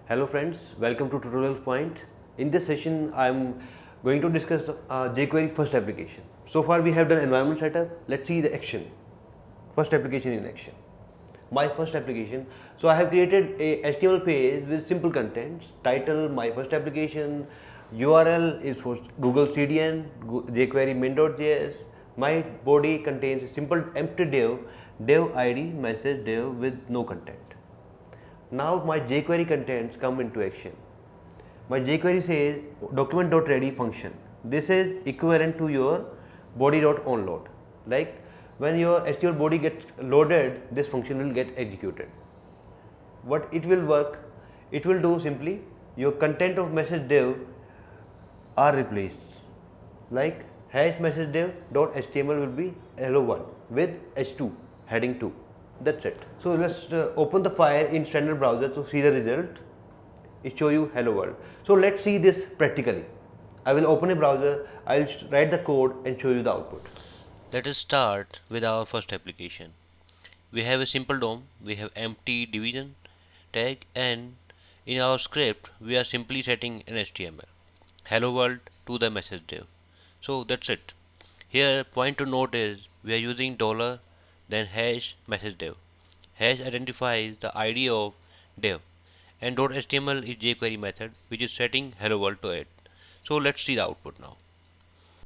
Hello friends, welcome to Tutorial Point. In this session, I am going to discuss JQuery first application. So far we have done environment setup. Let's see the action. First application in action. My first application. So I have created a HTML page with simple contents. Title, my first application. URL is for Google CDN, jQuery main.js. My body contains a simple empty div ID, message div with no content. Now my jQuery contents come into action. My jQuery says document.ready function. This is equivalent to your body.onload. Like when your HTML body gets loaded, this function will get executed. What it will work, it will do simply your content of message div are replaced. Like hash message div.html will be hello1 with h2 heading 2. That's it. So let's open the file in standard browser to see the result. It show you hello world. So let's see this practically. I will open a browser, I'll write the code and show you the output. Let us start with our first application. We have a simple DOM, we have empty division tag, and in our script we are simply setting an HTML hello world to the message div. So that's it. Here point to note is we are using dollar then hash message div. Hash identifies the ID of div and .html is jQuery method which is setting hello world to it. So let's see the output now.